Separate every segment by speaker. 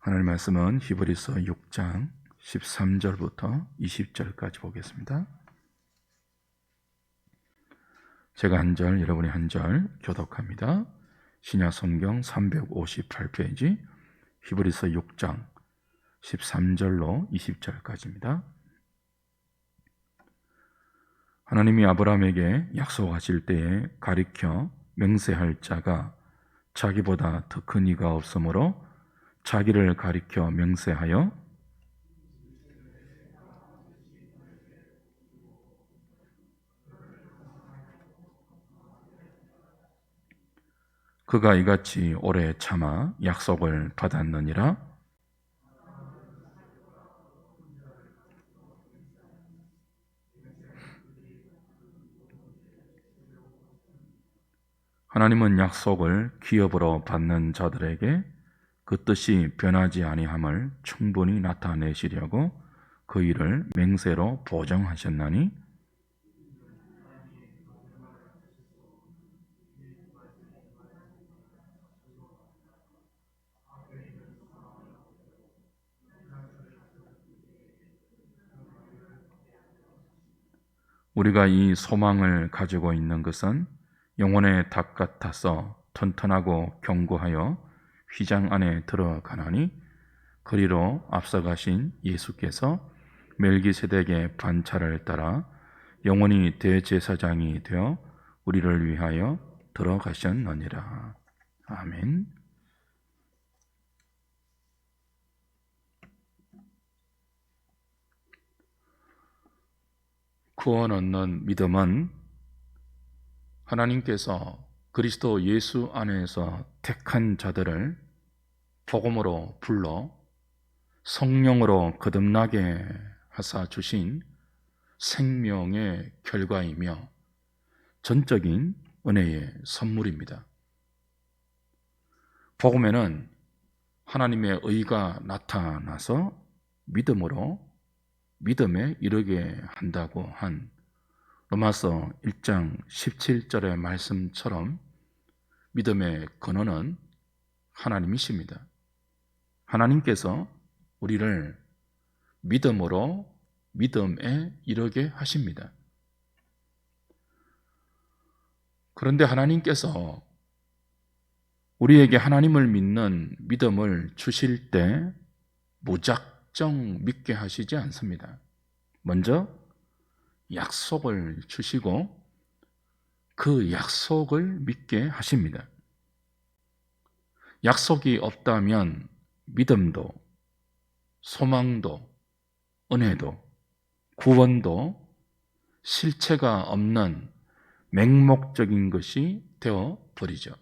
Speaker 1: 하나님 말씀은 히브리서 6장 13절부터 20절까지 보겠습니다. 제가 한 절, 여러분이 한 절 교독합니다. 신약성경 358페이지 히브리서 6장 13절로 20절까지입니다. 하나님이 아브라함에게 약속하실 때에 가리켜 맹세할 자가 자기보다 더 큰 이가 없으므로 자기를 가리켜 맹세하여 그가 이같이 오래 참아 약속을 받았느니라. 하나님은 약속을 기업으로 받는 자들에게 그 뜻이 변하지 아니함을 충분히 나타내시려고 그 일을 맹세로 보정하셨나니 우리가 이 소망을 가지고 있는 것은 영혼의 닭 같아서 튼튼하고 견고하여 휘장 안에 들어가나니 그리로 앞서가신 예수께서 멜기세덱의 반차를 따라 영원히 대제사장이 되어 우리를 위하여 들어가셨느니라. 아멘. 구원 얻는 믿음은 하나님께서 그리스도 예수 안에서 택한 자들을 복음으로 불러 성령으로 거듭나게 하사 주신 생명의 결과이며 전적인 은혜의 선물입니다. 복음에는 하나님의 의가 나타나서 믿음으로 믿음에 이르게 한다고 한 로마서 1장 17절의 말씀처럼 믿음의 근원은 하나님이십니다. 하나님께서 우리를 믿음으로 믿음에 이르게 하십니다. 그런데 하나님께서 우리에게 하나님을 믿는 믿음을 주실 때 무작정 믿게 하시지 않습니다. 먼저 약속을 주시고 그 약속을 믿게 하십니다. 약속이 없다면 믿음도, 소망도, 은혜도, 구원도 실체가 없는 맹목적인 것이 되어 버리죠.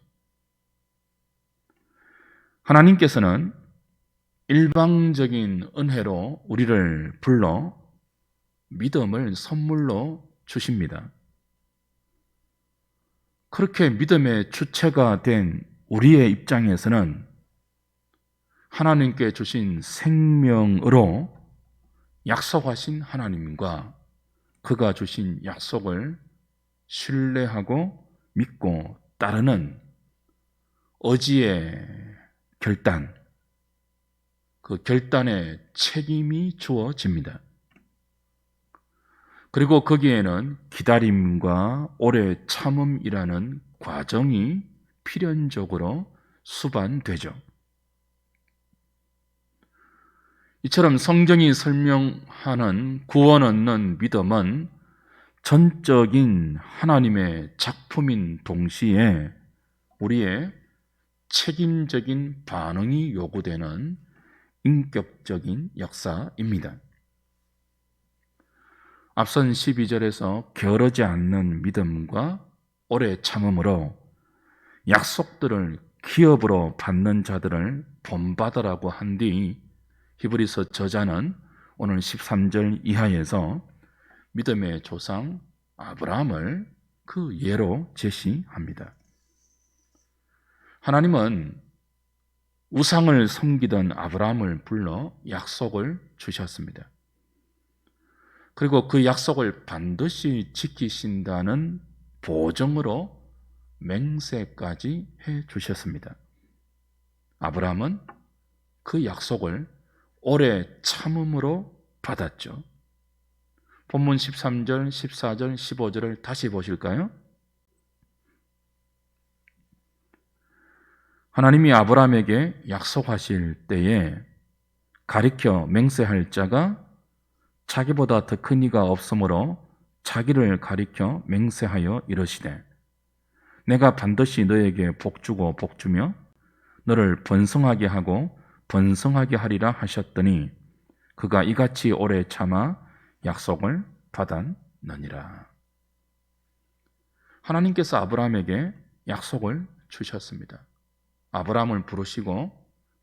Speaker 1: 하나님께서는 일방적인 은혜로 우리를 불러 믿음을 선물로 주십니다. 그렇게 믿음의 주체가 된 우리의 입장에서는 하나님께 주신 생명으로 약속하신 하나님과 그가 주신 약속을 신뢰하고 믿고 따르는 의지의 결단, 그 결단의 책임이 주어집니다. 그리고 거기에는 기다림과 오래 참음이라는 과정이 필연적으로 수반되죠. 이처럼 성경이 설명하는 구원 얻는 믿음은 전적인 하나님의 작품인 동시에 우리의 책임적인 반응이 요구되는 인격적인 역사입니다. 앞선 12절에서 게으르지 않는 믿음과 오래 참음으로 약속들을 기업으로 받는 자들을 본받으라고 한 뒤 히브리서 저자는 오늘 13절 이하에서 믿음의 조상 아브라함을 그 예로 제시합니다. 하나님은 우상을 섬기던 아브라함을 불러 약속을 주셨습니다. 그리고 그 약속을 반드시 지키신다는 보증으로 맹세까지 해 주셨습니다. 아브라함은 그 약속을 오래 참음으로 받았죠. 본문 13절, 14절, 15절을 다시 보실까요? 하나님이 아브라함에게 약속하실 때에 가리켜 맹세할 자가 자기보다 더 큰 이가 없으므로 자기를 가리켜 맹세하여 이르시되 내가 반드시 너에게 복주고 복주며 너를 번성하게 하고 번성하게 하리라 하셨더니 그가 이같이 오래 참아 약속을 받았느니라. 하나님께서 아브라함에게 약속을 주셨습니다. 아브라함을 부르시고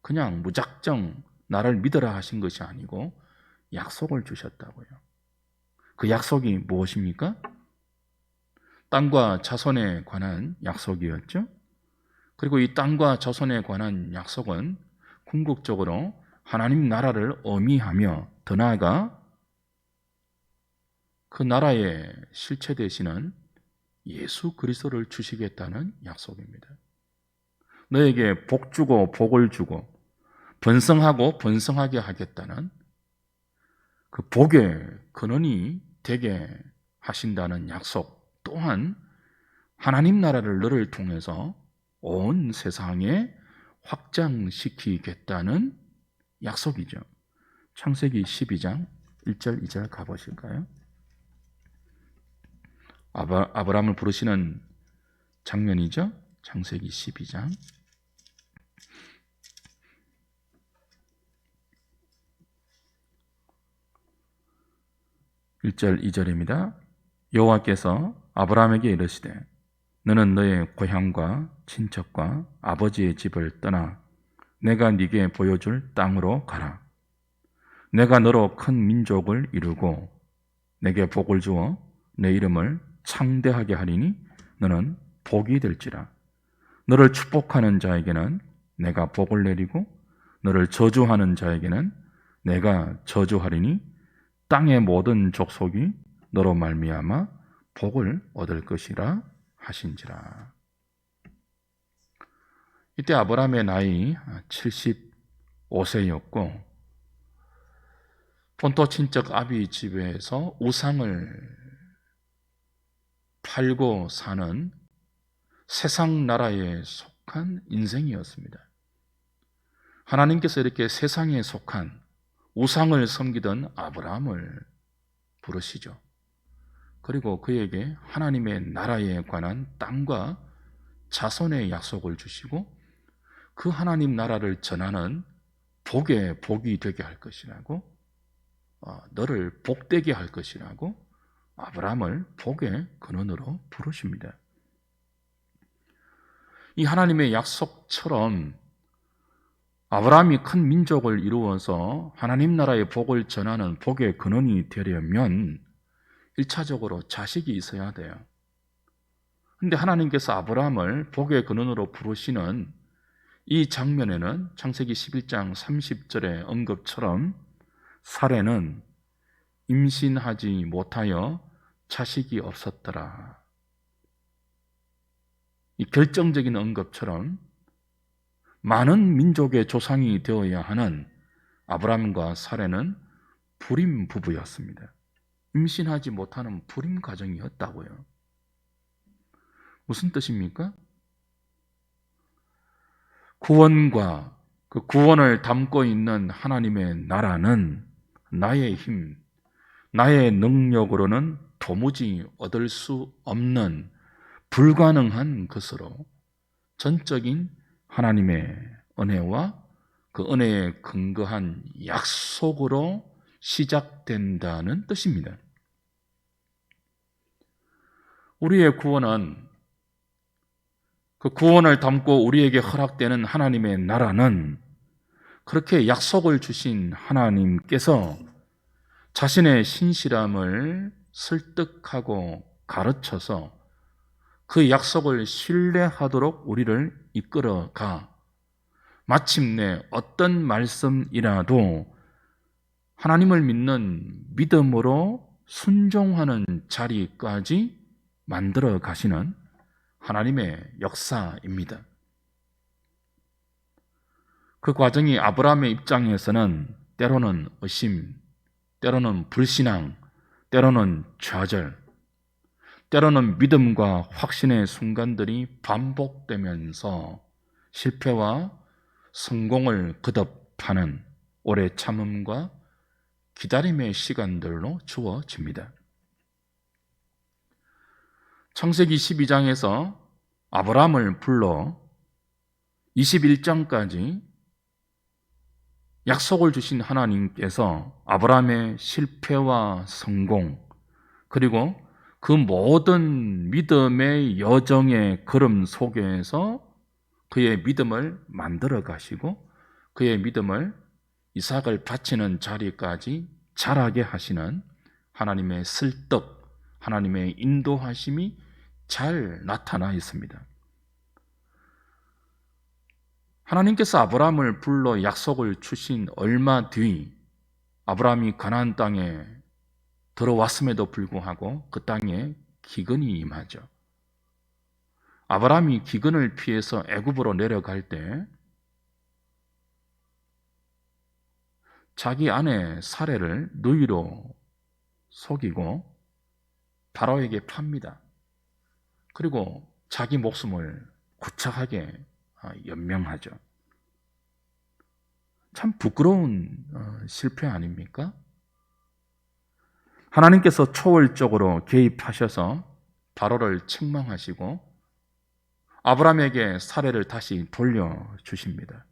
Speaker 1: 그냥 무작정 나를 믿으라 하신 것이 아니고 약속을 주셨다고요. 그 약속이 무엇입니까? 땅과 자손에 관한 약속이었죠. 그리고 이 땅과 자손에 관한 약속은 궁극적으로 하나님 나라를 의미하며 더 나아가 그 나라의 실체 되시는 예수 그리스도를 주시겠다는 약속입니다. 너에게 복 주고 복을 주고 번성하고 번성하게 하겠다는 그 복의 근원이 되게 하신다는 약속 또한 하나님 나라를 너를 통해서 온 세상에 확장시키겠다는 약속이죠. 창세기 12장 1절 2절 가보실까요? 아브라함을 부르시는 장면이죠. 창세기 12장 1절 2절입니다. 여호와께서 아브라함에게 이르시되 너는 너의 고향과 친척과 아버지의 집을 떠나 내가 네게 보여줄 땅으로 가라. 내가 너로 큰 민족을 이루고 내게 복을 주어 내 이름을 창대하게 하리니 너는 복이 될지라. 너를 축복하는 자에게는 내가 복을 내리고 너를 저주하는 자에게는 내가 저주하리니 땅의 모든 족속이 너로 말미암아 복을 얻을 것이라 하신지라. 이때 아브라함의 나이 75세였고 본토 친척 아비 집에서 우상을 팔고 사는 세상 나라에 속한 인생이었습니다. 하나님께서 이렇게 세상에 속한 우상을 섬기던 아브라함을 부르시죠. 그리고 그에게 하나님의 나라에 관한 땅과 자손의 약속을 주시고 그 하나님 나라를 전하는 복의 복이 되게 할 것이라고, 너를 복되게 할 것이라고 아브라함을 복의 근원으로 부르십니다. 이 하나님의 약속처럼 아브라함이 큰 민족을 이루어서 하나님 나라의 복을 전하는 복의 근원이 되려면 1차적으로 자식이 있어야 돼요. 그런데 하나님께서 아브라함을 복의 근원으로 부르시는 이 장면에는 창세기 11장 30절의 언급처럼 사레는 임신하지 못하여 자식이 없었더라. 이 결정적인 언급처럼 많은 민족의 조상이 되어야 하는 아브라함과 사레는 불임 부부였습니다. 임신하지 못하는 불임 가정이었다고요. 무슨 뜻입니까? 구원과 그 구원을 담고 있는 하나님의 나라는 나의 힘, 나의 능력으로는 도무지 얻을 수 없는 불가능한 것으로 전적인 하나님의 은혜와 그 은혜에 근거한 약속으로 시작된다는 뜻입니다. 우리의 구원은 그 구원을 담고 우리에게 허락되는 하나님의 나라는 그렇게 약속을 주신 하나님께서 자신의 신실함을 설득하고 가르쳐서 그 약속을 신뢰하도록 우리를 이끌어가 마침내 어떤 말씀이라도 하나님을 믿는 믿음으로 순종하는 자리까지 만들어 가시는 하나님의 역사입니다. 그 과정이 아브라함의 입장에서는 때로는 의심, 때로는 불신앙, 때로는 좌절, 때로는 믿음과 확신의 순간들이 반복되면서 실패와 성공을 거듭하는 오래 참음과 기다림의 시간들로 주어집니다. 창세기 12장에서 아브라함을 불러 21장까지 약속을 주신 하나님께서 아브라함의 실패와 성공, 그리고 그 모든 믿음의 여정의 걸음 속에서 그의 믿음을 만들어 가시고 그의 믿음을 이삭을 바치는 자리까지 자라게 하시는 하나님의 설득, 하나님의 인도하심이 잘 나타나 있습니다. 하나님께서 아브라함을 불러 약속을 주신 얼마 뒤 아브라함이 가나안 땅에 들어왔음에도 불구하고 그 땅에 기근이 임하죠. 아브라함이 기근을 피해서 애굽으로 내려갈 때 자기 아내 사레를 누이로 속이고 바로에게 팝니다. 그리고 자기 목숨을 구차하게 연명하죠. 참 부끄러운 실패 아닙니까? 하나님께서 초월적으로 개입하셔서 바로를 책망하시고 아브라함에게 사례를 다시 돌려주십니다.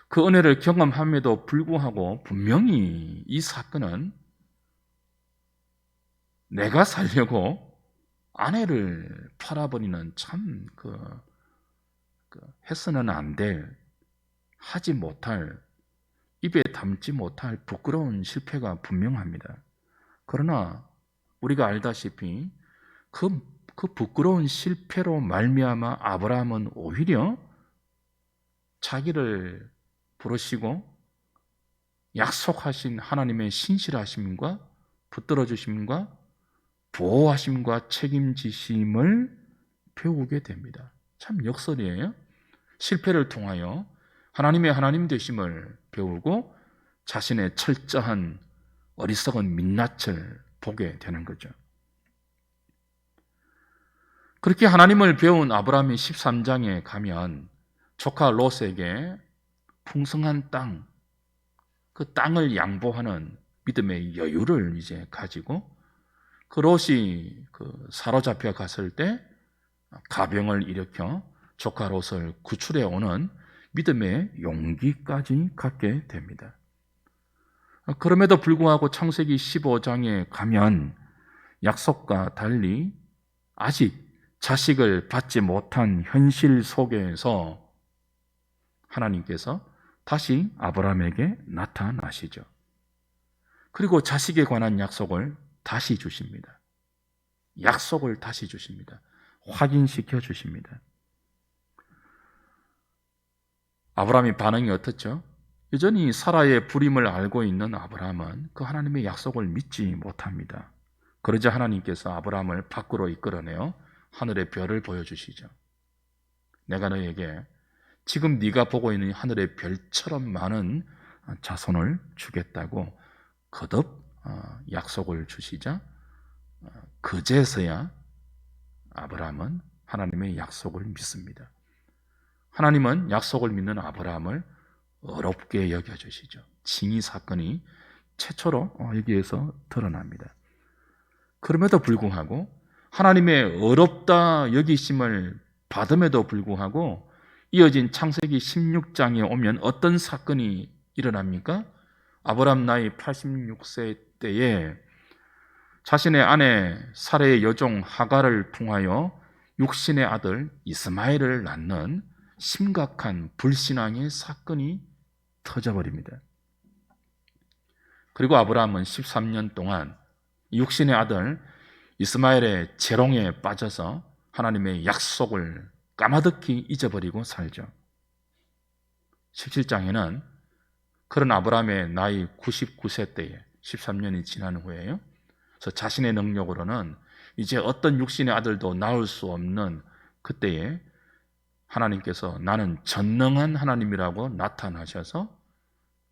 Speaker 1: 그 은혜를 경험함에도 불구하고 분명히 이 사건은 내가 살려고 아내를 팔아버리는 참 해서는 안 될, 하지 못할, 입에 담지 못할 부끄러운 실패가 분명합니다. 그러나 우리가 알다시피 그 부끄러운 실패로 말미암아 아브라함은 오히려 자기를 부르시고 약속하신 하나님의 신실하심과 붙들어 주심과 보호하심과 책임지심을 배우게 됩니다. 참 역설이에요. 실패를 통하여 하나님의 하나님 되심을 배우고 자신의 철저한 어리석은 민낯을 보게 되는 거죠. 그렇게 하나님을 배운 아브라함이 13장에 가면 조카 롯에게 풍성한 땅, 그 땅을 양보하는 믿음의 여유를 이제 가지고 그 롯이 사로잡혀 갔을 때 가병을 일으켜 조카 롯을 구출해 오는 믿음의 용기까지 갖게 됩니다. 그럼에도 불구하고 창세기 15장에 가면 약속과 달리 아직 자식을 받지 못한 현실 속에서 하나님께서 다시 아브라함에게 나타나시죠. 그리고 자식에 관한 약속을 다시 주십니다. 약속을 다시 주십니다. 확인시켜 주십니다. 아브라함의 반응이 어떻죠? 여전히 사라의 불임을 알고 있는 아브라함은 그 하나님의 약속을 믿지 못합니다. 그러자 하나님께서 아브라함을 밖으로 이끌어내어 하늘의 별을 보여주시죠. 내가 너에게 지금 네가 보고 있는 하늘의 별처럼 많은 자손을 주겠다고 거듭 약속을 주시자 그제서야 아브라함은 하나님의 약속을 믿습니다. 하나님은 약속을 믿는 아브라함을 어렵게 여겨주시죠. 징이 사건이 최초로 여기에서 드러납니다. 그럼에도 불구하고 하나님의 어렵다 여기심을 받음에도 불구하고 이어진 창세기 16장에 오면 어떤 사건이 일어납니까? 아브라함 나이 86세 때에 자신의 아내 사레의 여종 하갈을 통하여 육신의 아들 이스마엘을 낳는 심각한 불신앙의 사건이 터져버립니다. 그리고 아브라함은 13년 동안 육신의 아들 이스마엘의 재롱에 빠져서 하나님의 약속을 까마득히 잊어버리고 살죠. 17장에는 그런 아브라함의 나이 99세 때에 13년이 지난 후에요. 그래서 자신의 능력으로는 이제 어떤 육신의 아들도 낳을 수 없는 그때에 하나님께서 나는 전능한 하나님이라고 나타나셔서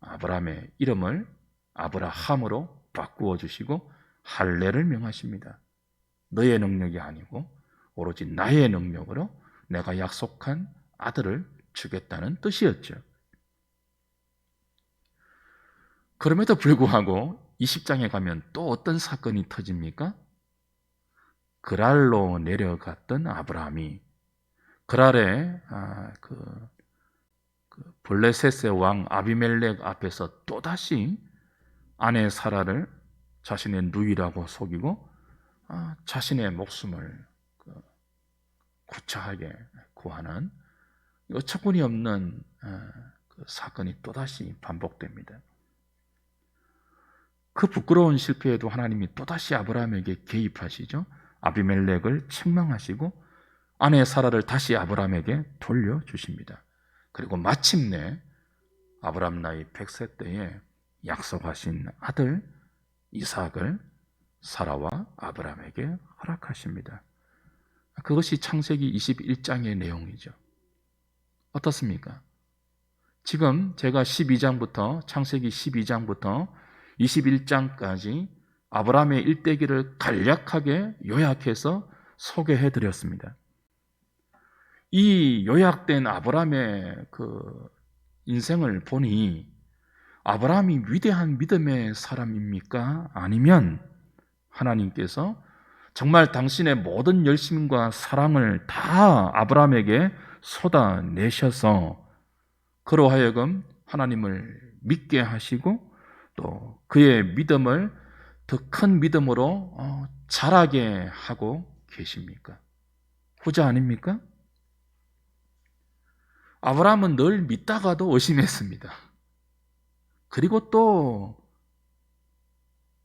Speaker 1: 아브라함의 이름을 아브라함으로 바꾸어 주시고 할례를 명하십니다. 너의 능력이 아니고 오로지 나의 능력으로 내가 약속한 아들을 주겠다는 뜻이었죠. 그럼에도 불구하고 20장에 가면 또 어떤 사건이 터집니까? 그랄로 내려갔던 아브라함이 그랄의 블레셋의 왕 아비멜렉 앞에서 또다시 아내 사라를 자신의 누이라고 속이고 자신의 목숨을 구차하게 구하는 어처구니 없는 그 사건이 또다시 반복됩니다. 그 부끄러운 실패에도 하나님이 또다시 아브라함에게 개입하시죠. 아비멜렉을 책망하시고 아내 사라를 다시 아브라함에게 돌려주십니다. 그리고 마침내 아브라함 나이 100세 때에 약속하신 아들 이삭을 사라와 아브라함에게 허락하십니다. 그것이 창세기 21장의 내용이죠. 어떻습니까? 지금 제가 12장부터 창세기 12장부터 21장까지 아브라함의 일대기를 간략하게 요약해서 소개해 드렸습니다. 이 요약된 아브라함의 그 인생을 보니 아브라함이 위대한 믿음의 사람입니까? 아니면 하나님께서 정말 당신의 모든 열심과 사랑을 다 아브라함에게 쏟아내셔서 그로 하여금 하나님을 믿게 하시고 또 그의 믿음을 더 큰 믿음으로 자라게 하고 계십니까? 후자 아닙니까? 아브라함은 늘 믿다가도 의심했습니다. 그리고 또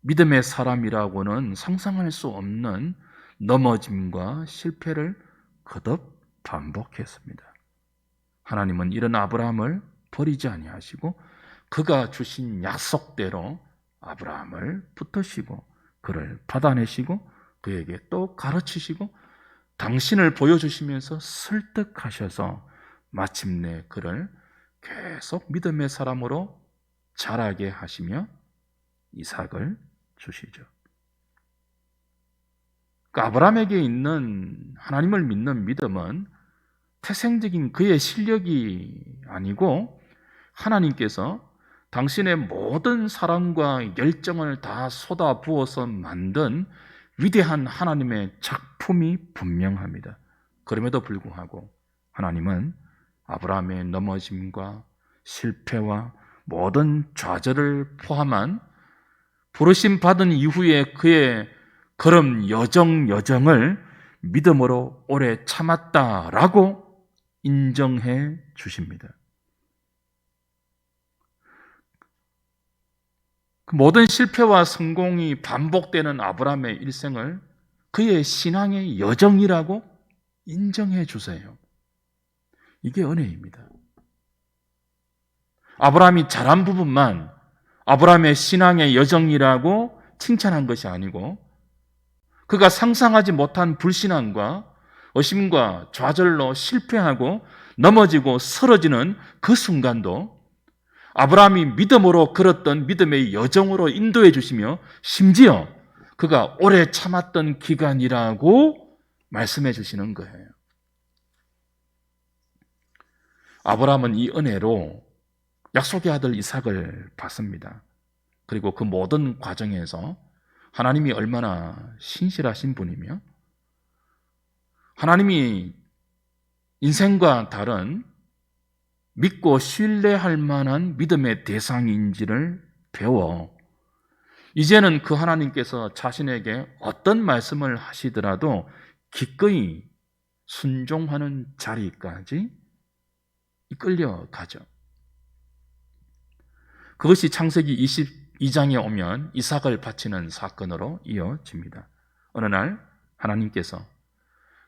Speaker 1: 믿음의 사람이라고는 상상할 수 없는 넘어짐과 실패를 거듭 반복했습니다. 하나님은 이런 아브라함을 버리지 아니하시고 그가 주신 약속대로 아브라함을 붙드시고 그를 받아내시고 그에게 또 가르치시고 당신을 보여주시면서 설득하셔서 마침내 그를 계속 믿음의 사람으로 자라게 하시며 이삭을 주시죠. 그 아브라함에게 있는 하나님을 믿는 믿음은 태생적인 그의 실력이 아니고 하나님께서 당신의 모든 사랑과 열정을 다 쏟아부어서 만든 위대한 하나님의 작품이 분명합니다. 그럼에도 불구하고 하나님은 아브라함의 넘어짐과 실패와 모든 좌절을 포함한 부르심 받은 이후에 그의 걸음 여정을 믿음으로 오래 참았다라고 인정해 주십니다. 모든 실패와 성공이 반복되는 아브라함의 일생을 그의 신앙의 여정이라고 인정해 주세요. 이게 은혜입니다. 아브라함이 잘한 부분만 아브라함의 신앙의 여정이라고 칭찬한 것이 아니고 그가 상상하지 못한 불신앙과 의심과 좌절로 실패하고 넘어지고 쓰러지는 그 순간도 아브라함이 믿음으로 걸었던 믿음의 여정으로 인도해 주시며 심지어 그가 오래 참았던 기간이라고 말씀해 주시는 거예요. 아브라함은 이 은혜로 약속의 아들 이삭을 받습니다. 그리고 그 모든 과정에서 하나님이 얼마나 신실하신 분이며 하나님이 인생과 다른 믿고 신뢰할 만한 믿음의 대상인지를 배워 이제는 그 하나님께서 자신에게 어떤 말씀을 하시더라도 기꺼이 순종하는 자리까지 이끌려가죠. 그것이 창세기 22장에 오면 이삭을 바치는 사건으로 이어집니다. 어느 날 하나님께서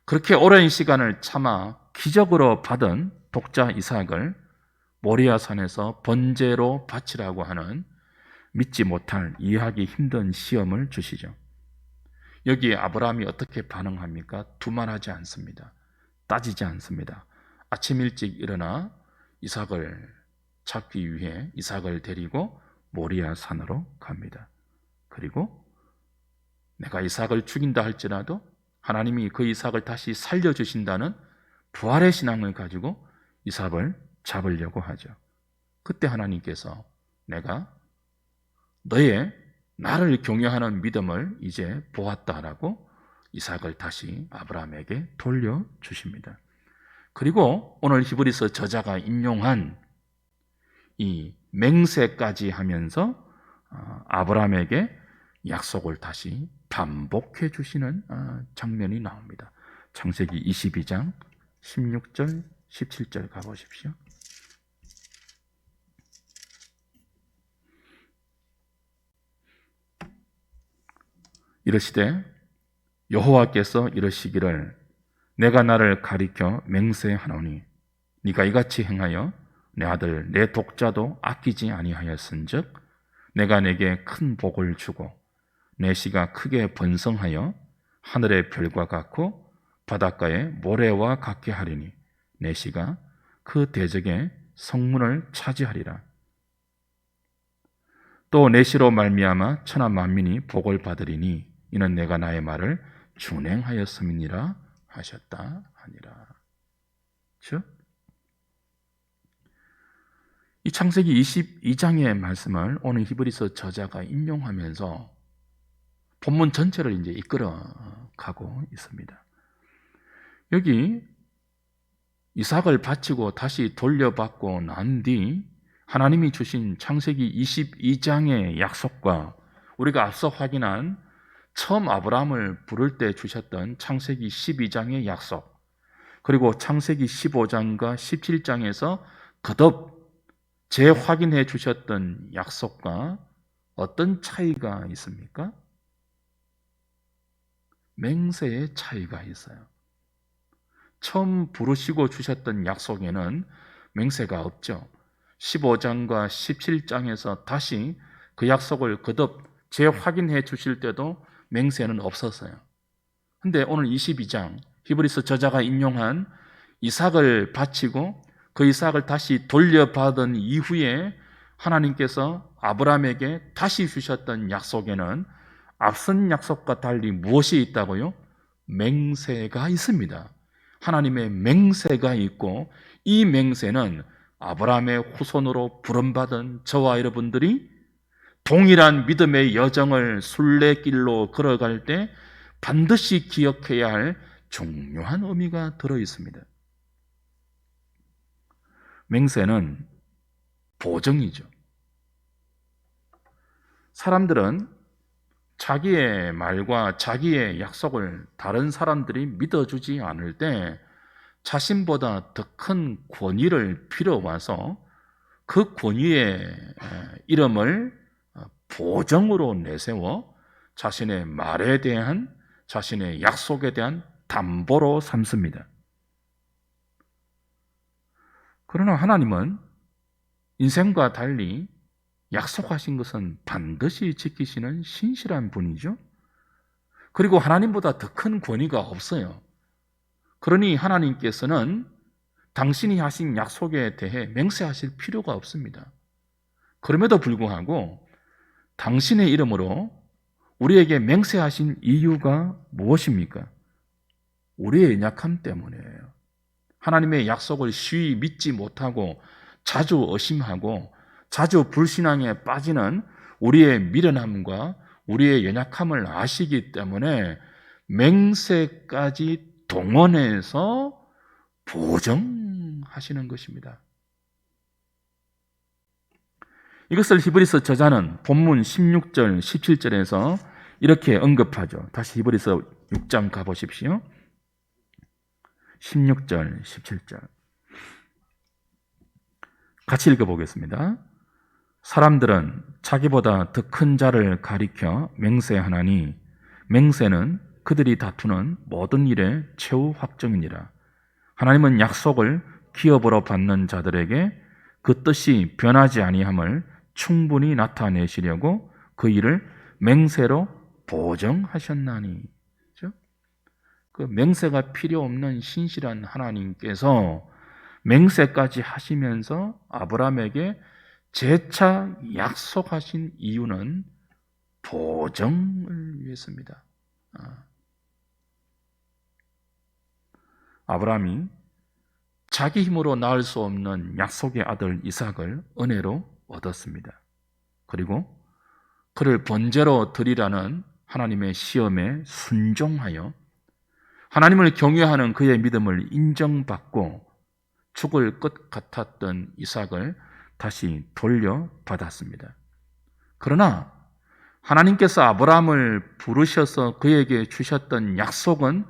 Speaker 1: 그렇게 오랜 시간을 참아 기적으로 받은 독자 이삭을 모리아산에서 번제로 바치라고 하는 믿지 못할 이해하기 힘든 시험을 주시죠. 여기에 아브라함이 어떻게 반응합니까? 두말하지 않습니다. 따지지 않습니다. 아침 일찍 일어나 이삭을 찾기 위해 이삭을 데리고 모리아 산으로 갑니다. 그리고 내가 이삭을 죽인다 할지라도 하나님이 그 이삭을 다시 살려주신다는 부활의 신앙을 가지고 이삭을 잡으려고 하죠. 그때 하나님께서 내가 너의 나를 경외하는 믿음을 이제 보았다라고 이삭을 다시 아브라함에게 돌려주십니다. 그리고 오늘 히브리서 저자가 인용한 이 맹세까지 하면서 아브라함에게 약속을 다시 반복해 주시는 장면이 나옵니다. 창세기 22장 16절 17절 가보십시오. 이르시되 여호와께서 이르시기를 내가 나를 가리켜 맹세하노니 네가 이같이 행하여 내 아들 내 독자도 아끼지 아니하였은즉 내가 내게 큰 복을 주고 내 씨가 크게 번성하여 하늘의 별과 같고 바닷가의 모래와 같게 하리니 내 씨가 그 대적의 성문을 차지하리라. 또 내 씨로 말미암아 천하 만민이 복을 받으리니 이는 내가 나의 말을 준행하였음이니라 하셨다 하니라. 즉, 이 창세기 22장의 말씀을 오늘 히브리서 저자가 인용하면서 본문 전체를 이제 이끌어 가고 있습니다. 여기 이삭을 바치고 다시 돌려받고 난 뒤 하나님이 주신 창세기 22장의 약속과 우리가 앞서 확인한 처음 아브라함을 부를 때 주셨던 창세기 12장의 약속, 그리고 창세기 15장과 17장에서 거듭 재확인해 주셨던 약속과 어떤 차이가 있습니까? 맹세의 차이가 있어요. 처음 부르시고 주셨던 약속에는 맹세가 없죠. 15장과 17장에서 다시 그 약속을 거듭 재확인해 주실 때도 맹세는 없었어요. 근데 오늘 22장 히브리서 저자가 인용한 이삭을 바치고 그 이삭을 다시 돌려받은 이후에 하나님께서 아브라함에게 다시 주셨던 약속에는 앞선 약속과 달리 무엇이 있다고요? 맹세가 있습니다. 하나님의 맹세가 있고 이 맹세는 아브라함의 후손으로 부름받은 저와 여러분들이 동일한 믿음의 여정을 순례길로 걸어갈 때 반드시 기억해야 할 중요한 의미가 들어 있습니다. 맹세는 보증이죠. 사람들은 자기의 말과 자기의 약속을 다른 사람들이 믿어주지 않을 때 자신보다 더 큰 권위를 빌어와서 그 권위의 이름을 보증으로 내세워 자신의 말에 대한, 자신의 약속에 대한 담보로 삼습니다. 그러나 하나님은 인생과 달리 약속하신 것은 반드시 지키시는 신실한 분이죠. 그리고 하나님보다 더 큰 권위가 없어요. 그러니 하나님께서는 당신이 하신 약속에 대해 맹세하실 필요가 없습니다. 그럼에도 불구하고 당신의 이름으로 우리에게 맹세하신 이유가 무엇입니까? 우리의 연약함 때문이에요. 하나님의 약속을 쉬이 믿지 못하고 자주 의심하고 자주 불신앙에 빠지는 우리의 미련함과 우리의 연약함을 아시기 때문에 맹세까지 동원해서 보증하시는 것입니다. 이것을 히브리서 저자는 본문 16절, 17절에서 이렇게 언급하죠. 다시 히브리서 6장 가보십시오. 16절, 17절 같이 읽어보겠습니다. 사람들은 자기보다 더 큰 자를 가리켜 맹세하나니 맹세는 그들이 다투는 모든 일의 최후 확정이니라. 하나님은 약속을 기업으로 받는 자들에게 그 뜻이 변하지 아니함을 충분히 나타내시려고 그 일을 맹세로 보증하셨나니. 그 맹세가 필요 없는 신실한 하나님께서 맹세까지 하시면서 아브라함에게 재차 약속하신 이유는 보정을 위해서입니다. 아브라함이 자기 힘으로 낳을 수 없는 약속의 아들 이삭을 은혜로 얻었습니다. 그리고 그를 번제로 드리라는 하나님의 시험에 순종하여 하나님을 경외하는 그의 믿음을 인정받고 죽을 것 같았던 이삭을 다시 돌려받았습니다. 그러나 하나님께서 아브라함을 부르셔서 그에게 주셨던 약속은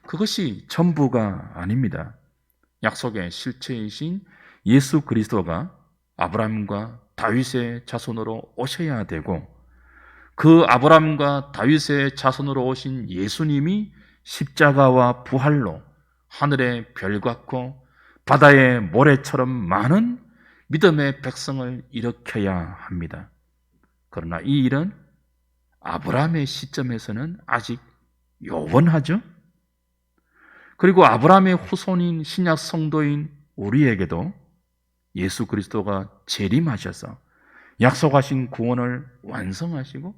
Speaker 1: 그것이 전부가 아닙니다. 약속의 실체이신 예수 그리스도가 아브라함과 다윗의 자손으로 오셔야 되고, 그 아브라함과 다윗의 자손으로 오신 예수님이 십자가와 부활로 하늘의 별 같고 바다의 모래처럼 많은 믿음의 백성을 일으켜야 합니다. 그러나 이 일은 아브라함의 시점에서는 아직 요원하죠. 그리고 아브라함의 후손인 신약 성도인 우리에게도 예수 그리스도가 재림하셔서 약속하신 구원을 완성하시고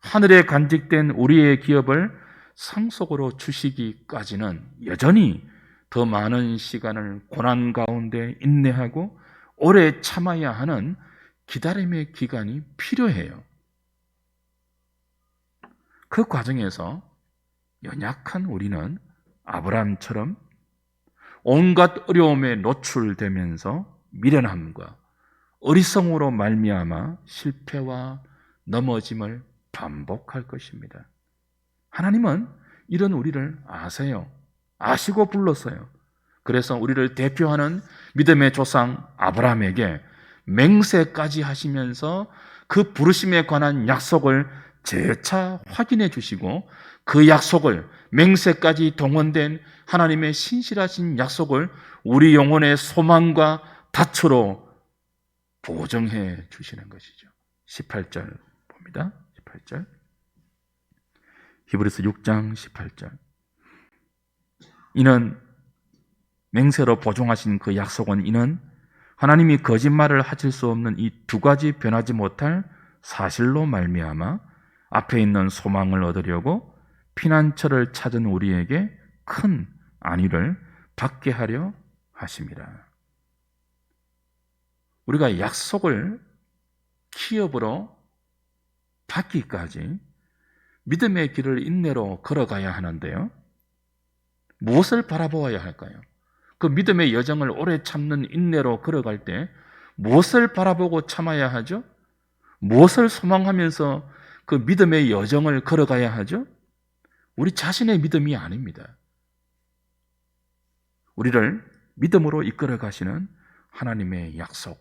Speaker 1: 하늘에 간직된 우리의 기업을 상속으로 주시기까지는 여전히 더 많은 시간을 고난 가운데 인내하고 오래 참아야 하는 기다림의 기간이 필요해요. 그 과정에서 연약한 우리는 아브라함처럼 온갖 어려움에 노출되면서 미련함과 어리석음으로 말미암아 실패와 넘어짐을 반복할 것입니다. 하나님은 이런 우리를 아세요. 아시고 불렀어요. 그래서 우리를 대표하는 믿음의 조상 아브라함에게 맹세까지 하시면서 그 부르심에 관한 약속을 재차 확인해 주시고, 그 약속을, 맹세까지 동원된 하나님의 신실하신 약속을 우리 영혼의 소망과 닻으로 보정해 주시는 것이죠. 18절 봅니다. 18절. 히브리서 6장 18절. 이는 맹세로 보정하신 그 약속은 이는 하나님이 거짓말을 하실 수 없는 이 두 가지 변하지 못할 사실로 말미암아 앞에 있는 소망을 얻으려고 피난처를 찾은 우리에게 큰 안위를 받게 하려 하심이라. 우리가 약속을 기업으로 받기까지 믿음의 길을 인내로 걸어가야 하는데요. 무엇을 바라보아야 할까요? 그 믿음의 여정을 오래 참는 인내로 걸어갈 때 무엇을 바라보고 참아야 하죠? 무엇을 소망하면서 그 믿음의 여정을 걸어가야 하죠? 우리 자신의 믿음이 아닙니다. 우리를 믿음으로 이끌어 가시는 하나님의 약속,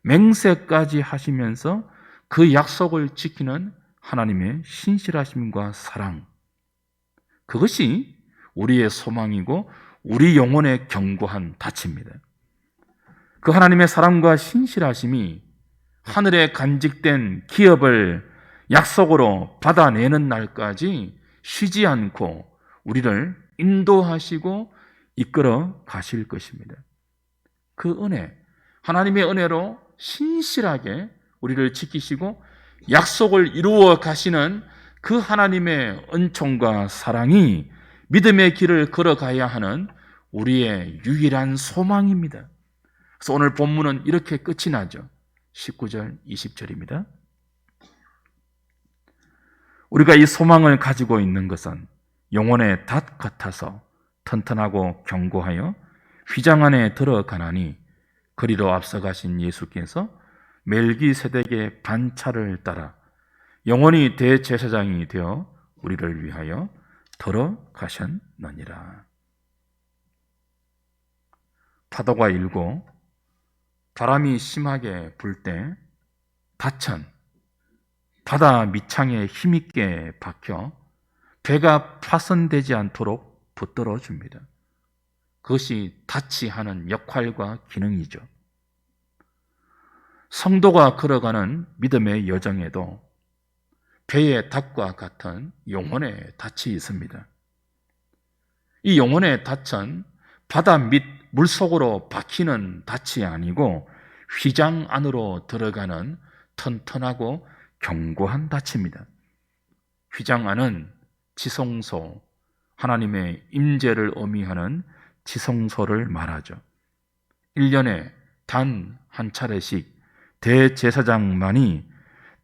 Speaker 1: 맹세까지 하시면서 그 약속을 지키는 하나님의 신실하심과 사랑, 그것이 우리의 소망이고 우리 영혼의 견고한 닻입니다. 그 하나님의 사랑과 신실하심이 하늘에 간직된 기업을 약속으로 받아내는 날까지 쉬지 않고 우리를 인도하시고 이끌어 가실 것입니다. 그 은혜, 하나님의 은혜로 신실하게 우리를 지키시고 약속을 이루어 가시는 그 하나님의 은총과 사랑이 믿음의 길을 걸어가야 하는 우리의 유일한 소망입니다. 그래서 오늘 본문은 이렇게 끝이 나죠. 19절, 20절입니다. 우리가 이 소망을 가지고 있는 것은 영혼의 닷 같아서 튼튼하고 견고하여 휘장 안에 들어가나니, 그리로 앞서가신 예수께서 멜기세덱의 반차를 따라 영원히 대제사장이 되어 우리를 위하여 들어가셨느니라. 파도가 일고 바람이 심하게 불 때 닻은 바다 밑창에 힘있게 박혀 배가 파손되지 않도록 붙들어 줍니다. 그것이 닻이 하는 역할과 기능이죠. 성도가 걸어가는 믿음의 여정에도 배의 닻과 같은 영혼의 닻이 있습니다. 이 영혼의 닻은 바다 밑 물속으로 박히는 닻이 아니고 휘장 안으로 들어가는 튼튼하고 견고한 닻입니다. 휘장 안은 지성소, 하나님의 임재를 의미하는 지성소를 말하죠. 1년에 단 한 차례씩 대제사장만이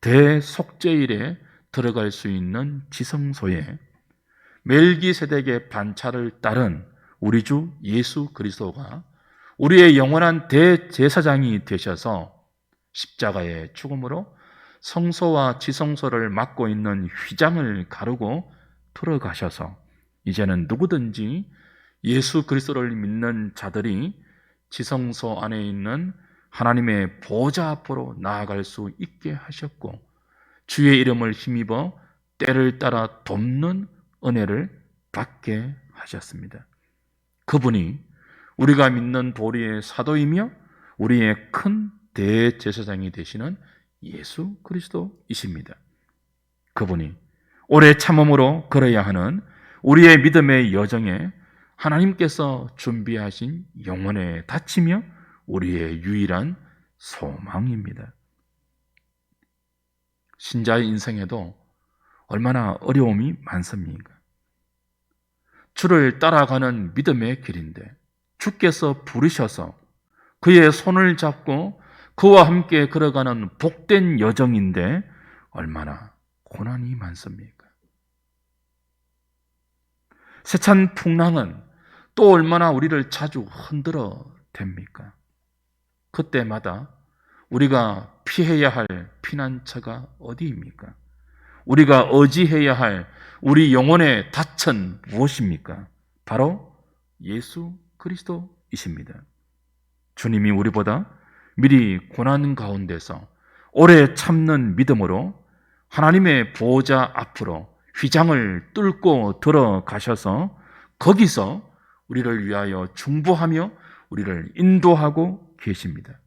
Speaker 1: 대속죄일에 들어갈 수 있는 지성소에 멜기세덱의 반차를 따른 우리 주 예수 그리스도가 우리의 영원한 대제사장이 되셔서 십자가의 죽음으로 성소와 지성소를 막고 있는 휘장을 가르고 들어가셔서 이제는 누구든지 예수 그리스도를 믿는 자들이 지성소 안에 있는 하나님의 보좌 앞으로 나아갈 수 있게 하셨고, 주의 이름을 힘입어 때를 따라 돕는 은혜를 받게 하셨습니다. 그분이 우리가 믿는 도리의 사도이며 우리의 큰 대제사장이 되시는 예수 그리스도이십니다. 그분이 오래 참음으로 걸어야 하는 우리의 믿음의 여정에 하나님께서 준비하신 영혼의 닻이며 우리의 유일한 소망입니다. 신자의 인생에도 얼마나 어려움이 많습니까? 주를 따라가는 믿음의 길인데 주께서 부르셔서 그의 손을 잡고 그와 함께 걸어가는 복된 여정인데 얼마나 고난이 많습니까? 세찬 풍랑은 또 얼마나 우리를 자주 흔들어 댑니까? 그때마다 우리가 피해야 할 피난처가 어디입니까? 우리가 의지해야 할 우리 영혼의 닻은 무엇입니까? 바로 예수 그리스도이십니다. 주님이 우리보다 미리 고난 가운데서 오래 참는 믿음으로 하나님의 보호자 앞으로 휘장을 뚫고 들어가셔서 거기서 우리를 위하여 중보하며 우리를 인도하고 계십니다.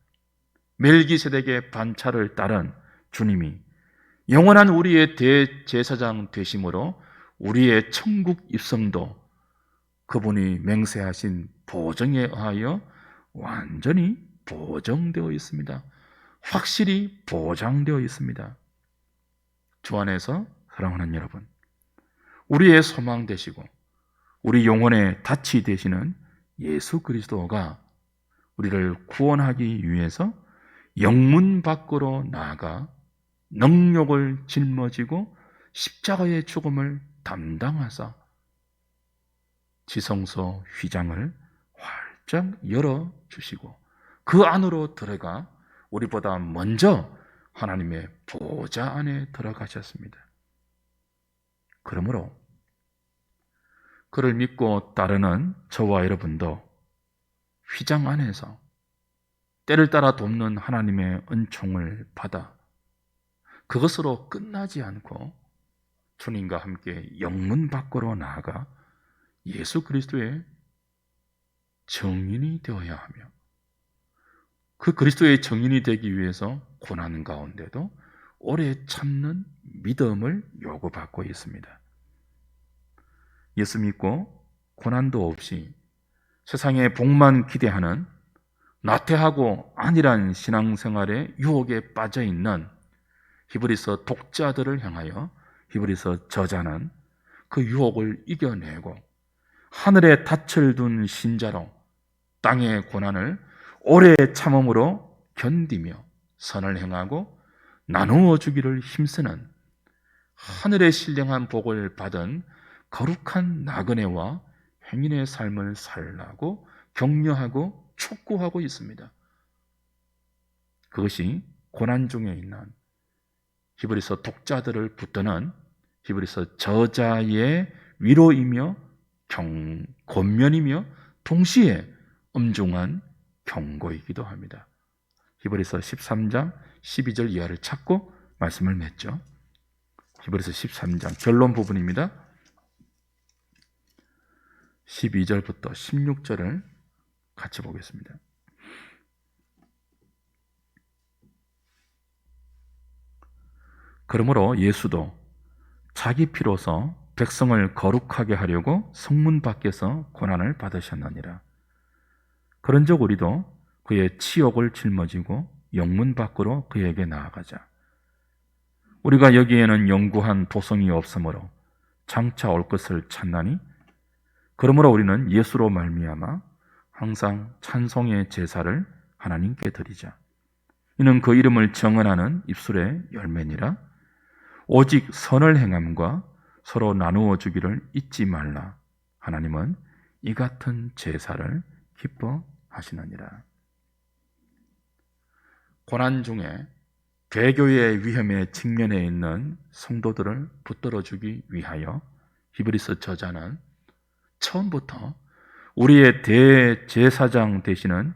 Speaker 1: 멜기세덱의 반차를 따른 주님이 영원한 우리의 대제사장 되심으로 우리의 천국 입성도 그분이 맹세하신 보증에 의하여 완전히 보정되어 있습니다. 확실히 보장되어 있습니다. 주 안에서 사랑하는 여러분, 우리의 소망 되시고 우리 영혼의 닻이 되시는 예수 그리스도가 우리를 구원하기 위해서 영문 밖으로 나아가 능욕을 짊어지고 십자가의 죽음을 담당하사 지성소 휘장을 활짝 열어주시고 그 안으로 들어가 우리보다 먼저 하나님의 보좌 안에 들어가셨습니다. 그러므로 그를 믿고 따르는 저와 여러분도 휘장 안에서 때를 따라 돕는 하나님의 은총을 받아 그것으로 끝나지 않고 주님과 함께 영문 밖으로 나아가 예수 그리스도의 증인이 되어야 하며 그 그리스도의 증인이 되기 위해서 고난 가운데도 오래 참는 믿음을 요구받고 있습니다. 예수 믿고 고난도 없이 세상의 복만 기대하는 나태하고 안일한 신앙생활의 유혹에 빠져있는 히브리서 독자들을 향하여 히브리서 저자는 그 유혹을 이겨내고 하늘에 닻을 둔 신자로 땅의 고난을 오래 참음으로 견디며 선을 행하고 나누어 주기를 힘쓰는 하늘의 신령한 복을 받은 거룩한 나그네와 행인의 삶을 살라고 격려하고 촉구하고 있습니다. 그것이 고난 중에 있는 히브리서 독자들을 붙드는 히브리서 저자의 위로이며 권면이며 동시에 엄중한 경고이기도 합니다. 히브리서 13장 12절 이하를 찾고 말씀을 맺죠. 히브리서 13장 결론 부분입니다. 12절부터 16절을 같이 보겠습니다. 그러므로 예수도 자기 피로서 백성을 거룩하게 하려고 성문 밖에서 고난을 받으셨느니라. 그런즉 우리도 그의 치욕을 짊어지고 영문 밖으로 그에게 나아가자. 우리가 여기에는 영구한 도성이 없으므로 장차 올 것을 찾나니 그러므로 우리는 예수로 말미암아 항상 찬송의 제사를 하나님께 드리자. 이는 그 이름을 정언하는 입술의 열매니라. 오직 선을 행함과 서로 나누어 주기를 잊지 말라. 하나님은 이 같은 제사를 기뻐하시느니라. 고난 중에 개교의 위험에 직면해 있는 성도들을 붙들어주기 위하여 히브리서 저자는 처음부터 우리의 대제사장 되시는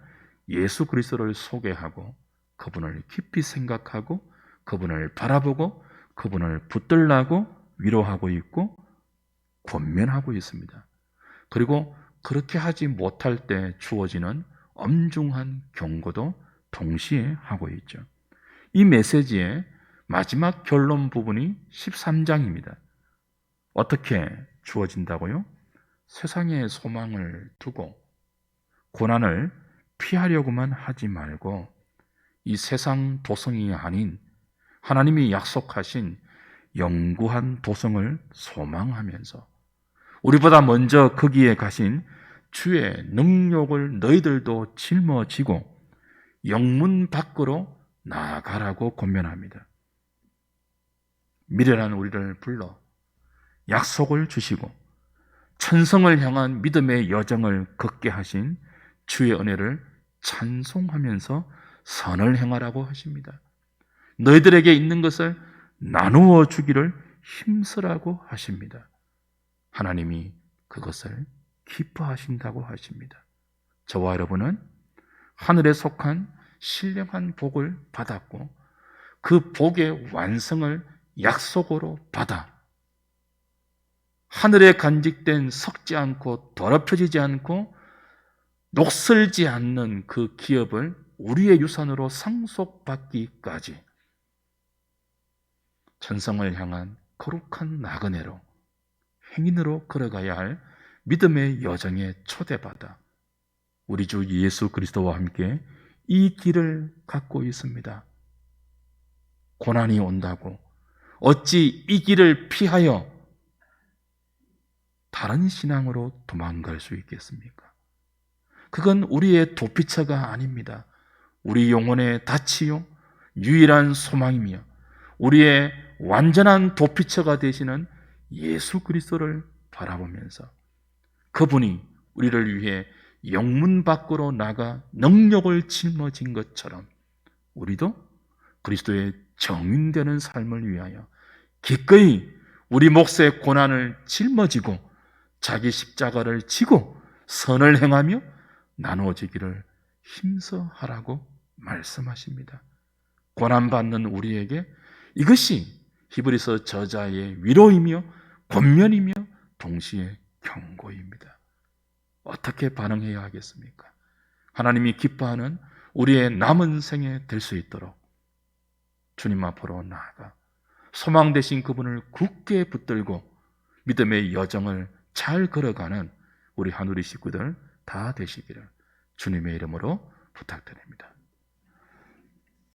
Speaker 1: 예수 그리스도를 소개하고 그분을 깊이 생각하고 그분을 바라보고 그분을 붙들라고 위로하고 있고 권면하고 있습니다. 그리고 그렇게 하지 못할 때 주어지는 엄중한 경고도 동시에 하고 있죠. 이 메시지의 마지막 결론 부분이 13장입니다. 어떻게 주어진다고요? 세상의 소망을 두고 고난을 피하려고만 하지 말고 이 세상 도성이 아닌 하나님이 약속하신 영구한 도성을 소망하면서 우리보다 먼저 거기에 가신 주의 능력을 너희들도 짊어지고 영문 밖으로 나아가라고 권면합니다. 미련한 우리를 불러 약속을 주시고 천성을 향한 믿음의 여정을 걷게 하신 주의 은혜를 찬송하면서 선을 행하라고 하십니다. 너희들에게 있는 것을 나누어 주기를 힘쓰라고 하십니다. 하나님이 그것을 기뻐하신다고 하십니다. 저와 여러분은 하늘에 속한 신령한 복을 받았고 그 복의 완성을 약속으로 받아 하늘에 간직된 썩지 않고 더럽혀지지 않고 녹슬지 않는 그 기업을 우리의 유산으로 상속받기까지 천성을 향한 거룩한 나그네로 행인으로 걸어가야 할 믿음의 여정에 초대받아 우리 주 예수 그리스도와 함께 이 길을 갖고 있습니다. 고난이 온다고 어찌 이 길을 피하여 다른 신앙으로 도망갈 수 있겠습니까? 그건 우리의 도피처가 아닙니다. 우리 영혼의 닻이요 유일한 소망이며 우리의 완전한 도피처가 되시는 예수 그리스도를 바라보면서 그분이 우리를 위해 영문 밖으로 나가 능력을 짊어진 것처럼 우리도 그리스도의 정인되는 삶을 위하여 기꺼이 우리 몫의 고난을 짊어지고 자기 십자가를 지고 선을 행하며 나누어지기를 힘써하라고 말씀하십니다. 고난받는 우리에게 이것이 히브리서 저자의 위로이며 권면이며 동시에 경고입니다. 어떻게 반응해야 하겠습니까? 하나님이 기뻐하는 우리의 남은 생에 될 수 있도록 주님 앞으로 나아가 소망 되신 그분을 굳게 붙들고 믿음의 여정을 잘 걸어가는 우리 한우리 식구들 다 되시기를 주님의 이름으로 부탁드립니다.